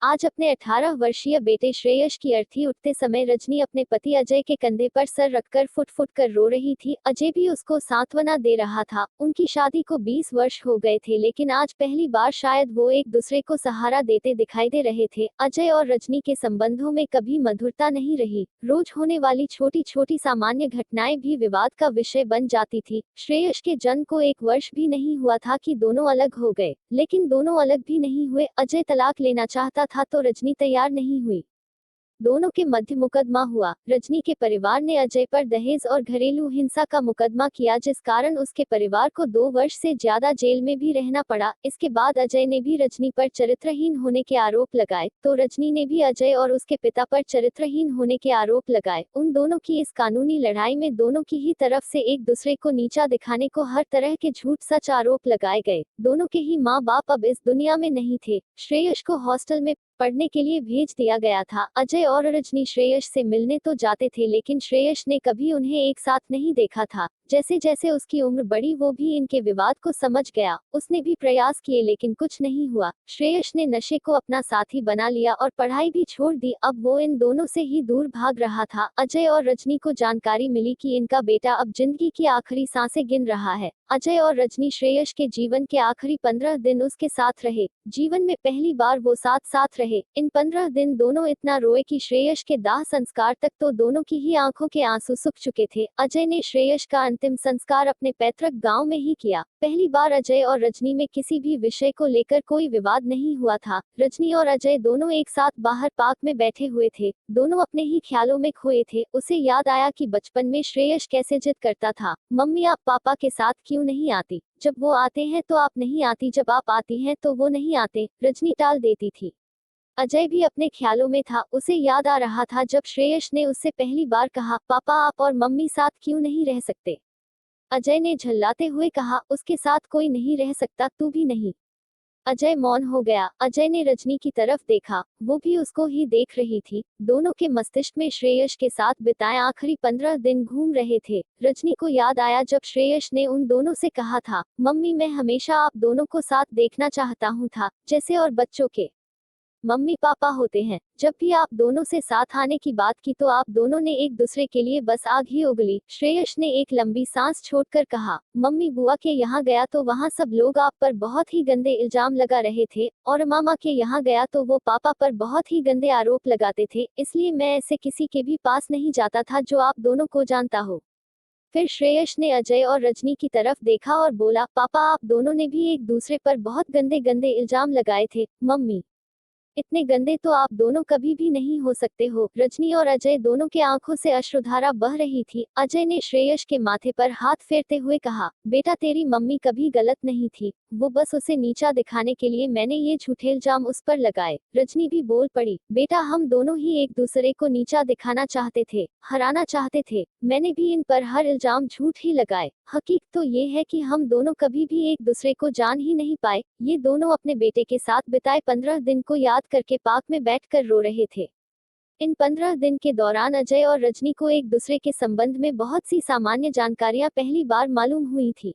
आज अपने 18 वर्षीय बेटे श्रेयश की अर्थी उठते समय रजनी अपने पति अजय के कंधे पर सर रखकर फुट फुट कर रो रही थी। अजय भी उसको सांत्वना दे रहा था। उनकी शादी को 20 वर्ष हो गए थे, लेकिन आज पहली बार शायद वो एक दूसरे को सहारा देते दिखाई दे रहे थे। अजय और रजनी के संबंधों में कभी मधुरता नहीं रही। रोज होने वाली छोटी छोटी सामान्य घटनाएं भी विवाद का विषय बन जाती थी। श्रेयश के जन्म को 1 वर्ष भी नहीं हुआ था कि दोनों अलग हो गए, लेकिन दोनों अलग भी नहीं हुए। अजय तलाक लेना चाहता था तो रजनी तैयार नहीं हुई। दोनों के मध्य मुकदमा हुआ। रजनी के परिवार ने अजय पर दहेज और घरेलू हिंसा का मुकदमा किया, जिस कारण उसके परिवार को 2 वर्ष से ज्यादा जेल में भी रहना पड़ा। इसके बाद अजय ने भी रजनी पर चरित्रहीन होने के आरोप लगाए, तो रजनी ने भी अजय और उसके पिता पर चरित्रहीन होने के आरोप लगाए। उन दोनों की इस कानूनी लड़ाई में दोनों की ही तरफ से एक दूसरे को नीचा दिखाने को हर तरह के झूठ सच आरोप लगाए गए। दोनों के ही माँ बाप अब इस दुनिया में नहीं थे। श्रेयश को हॉस्टल में पढ़ने के लिए भेज दिया गया था। अजय और रजनी श्रेयश से मिलने तो जाते थे, लेकिन श्रेयश ने कभी उन्हें एक साथ नहीं देखा था। जैसे जैसे उसकी उम्र बढ़ी, वो भी इनके विवाद को समझ गया। उसने भी प्रयास किए, लेकिन कुछ नहीं हुआ। श्रेयश ने नशे को अपना साथी बना लिया और पढ़ाई भी छोड़ दी। अब वो इन दोनों से ही दूर भाग रहा था। अजय और रजनी को जानकारी मिली कि इनका बेटा अब जिंदगी की आखिरी सांसें गिन रहा है। अजय और रजनी श्रेयश के जीवन के आखिरी 15 दिन उसके साथ रहे। जीवन में पहली बार वो साथ साथ रहे। इन 15 दिन दोनों इतना रोए कि श्रेयश के दाह संस्कार तक तो दोनों की ही आंखों के आंसू सूख चुके थे। अजय ने श्रेयश का अंतिम संस्कार अपने पैतृक गांव में ही किया। पहली बार अजय और रजनी में किसी भी विषय को लेकर कोई विवाद नहीं हुआ था। रजनी और अजय दोनों एक साथ बाहर पार्क में बैठे हुए थे। दोनों अपने ही ख्यालों में खोए थे। उसे याद आया कि बचपन में श्रेयश कैसे जिद करता था, मम्मी आप पापा के साथ क्यों नहीं आती? जब वो आते हैं तो आप नहीं आती, जब आप आती हैं तो वो नहीं आते। रजनी टाल देती थी। अजय भी अपने ख्यालों में था। उसे याद आ रहा था जब श्रेयश ने उससे पहली बार कहा, पापा आप और मम्मी साथ क्यों नहीं रह सकते? अजय ने झल्लाते हुए कहा, उसके साथ कोई नहीं रह सकता, तू भी नहीं। अजय मौन हो गया। अजय ने रजनी की तरफ देखा, वो भी उसको ही देख रही थी। दोनों के मस्तिष्क में श्रेयश के साथ बिताए आखिरी 15 दिन घूम रहे थे। रजनी को याद आया जब श्रेयश ने उन दोनों से कहा था, मम्मी मैं हमेशा आप दोनों को साथ देखना चाहता हूँ था, जैसे और बच्चों के मम्मी पापा होते हैं। जब भी आप दोनों से साथ आने की बात की तो आप दोनों ने एक दूसरे के लिए बस आग ही उगली। श्रेयश ने एक लंबी सांस छोड़कर कहा, मम्मी बुआ के यहाँ गया तो वहाँ सब लोग आप पर बहुत ही गंदे इल्जाम लगा रहे थे, और मामा के यहाँ गया तो वो पापा पर बहुत ही गंदे आरोप लगाते थे, इसलिए मैं ऐसे किसी के भी पास नहीं जाता था जो आप दोनों को जानता हो। फिर श्रेयश ने अजय और रजनी की तरफ देखा और बोला, पापा आप दोनों ने भी एक दूसरे पर बहुत गंदे गंदे इल्जाम लगाए थे। मम्मी इतने गंदे तो आप दोनों कभी भी नहीं हो सकते हो। रजनी और अजय दोनों के आंखों से अश्रुधारा बह रही थी। अजय ने श्रेयश के माथे पर हाथ फेरते हुए कहा, बेटा तेरी मम्मी कभी गलत नहीं थी, वो बस उसे नीचा दिखाने के लिए मैंने ये झूठे इल्जाम उस पर लगाए। रजनी भी बोल पड़ी, बेटा हम दोनों ही एक दूसरे को नीचा दिखाना चाहते थे, हराना चाहते थे। मैंने भी इन पर हर इल्जाम झूठ ही लगाए। हकीकत तो ये है कि हम दोनों कभी भी एक दूसरे को जान ही नहीं पाए। ये दोनों अपने बेटे के साथ बिताए 15 दिन को याद करके पार्क में बैठकर रो रहे थे। इन 15 दिन के दौरान अजय और रजनी को एक दूसरे के संबंध में बहुत सी सामान्य जानकारियां पहली बार मालूम हुई थी।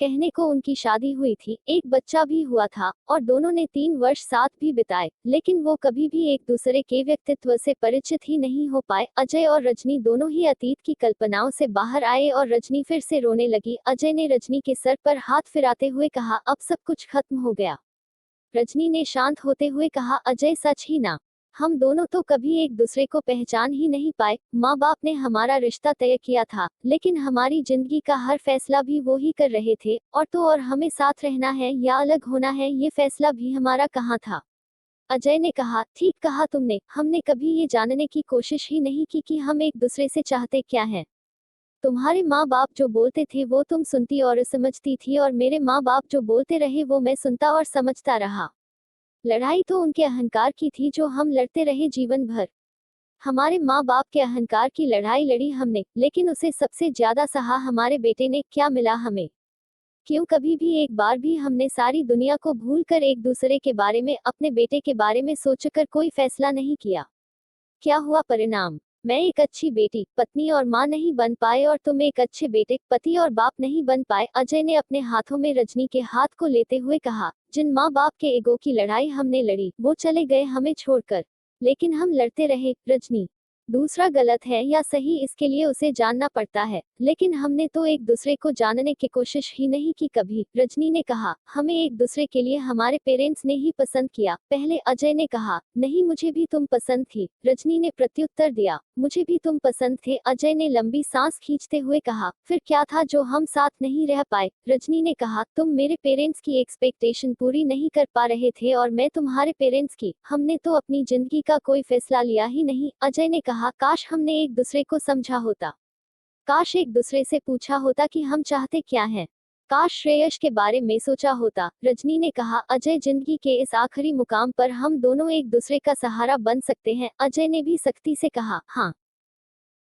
कहने को उनकी शादी हुई थी, एक बच्चा भी हुआ था, और दोनों ने 3 वर्ष साथ भी बिताए, लेकिन वो कभी भी एक दूसरे के व्यक्तित्व से परिचित ही नहीं हो पाए। अजय और रजनी दोनों ही अतीत की कल्पनाओं से बाहर आए और रजनी फिर से रोने लगी। अजय ने रजनी के सर पर हाथ फिराते हुए कहा, अब सब कुछ खत्म हो गया। रजनी ने शांत होते हुए कहा, अजय सच ही ना? हम दोनों तो कभी एक दूसरे को पहचान ही नहीं पाए। माँ बाप ने हमारा रिश्ता तय किया था, लेकिन हमारी जिंदगी का हर फैसला भी वो ही कर रहे थे, और तो और हमें साथ रहना है या अलग होना है, ये फैसला भी हमारा कहाँ था? अजय ने कहा, ठीक कहा तुमने, हमने कभी ये जानने की कोशिश ही नहीं की कि हम एक दूसरे से चाहते क्या हैं। तुम्हारे माँ बाप जो बोलते थे वो तुम सुनती और समझती थी, और मेरे माँ बाप जो बोलते रहे वो मैं सुनता और समझता रहा। लड़ाई तो उनके अहंकार की थी जो हम लड़ते रहे जीवन भर। हमारे माँ बाप के अहंकार की लड़ाई लड़ी हमने, लेकिन उसे सबसे ज्यादा सहा हमारे बेटे ने। क्या मिला हमें? क्यों कभी भी एक बार भी हमने सारी दुनिया को भूलकर एक दूसरे के बारे में, अपने बेटे के बारे में सोचकर कोई फैसला नहीं किया? क्या हुआ परिणाम? मैं एक अच्छी बेटी, पत्नी और माँ नहीं बन पाए और तुम एक अच्छे बेटे, पति और बाप नहीं बन पाए, अजय ने अपने हाथों में रजनी के हाथ को लेते हुए कहा। जिन माँ बाप के ईगो की लड़ाई हमने लड़ी, वो चले गए हमें छोड़कर। लेकिन हम लड़ते रहे, रजनी। दूसरा गलत है या सही इसके लिए उसे जानना पड़ता है, लेकिन हमने तो एक दूसरे को जानने की कोशिश ही नहीं की कभी, रजनी ने कहा। हमें एक दूसरे के लिए हमारे पेरेंट्स ने ही पसंद किया, पहले अजय ने कहा। नहीं, मुझे भी तुम पसंद थी, रजनी ने प्रत्युत्तर दिया। मुझे भी तुम पसंद थे, अजय ने लंबी सांस खींचते हुए कहा। फिर क्या था जो हम साथ नहीं रह पाए, रजनी ने कहा। तुम मेरे पेरेंट्स की एक्सपेक्टेशन पूरी नहीं कर पा रहे थे और मैं तुम्हारे पेरेंट्स की। हमने तो अपनी जिंदगी का कोई फैसला लिया ही नहीं, अजय ने कहा। काश हमने एक दूसरे को समझा होता, काश एक दूसरे से पूछा होता कि हम चाहते क्या हैं, काश श्रेयस के बारे में सोचा होता, रजनी ने कहा। अजय, जिंदगी के इस आखिरी मुकाम पर हम दोनों एक दूसरे का सहारा बन सकते हैं, अजय ने भी सख्ती से कहा। हाँ,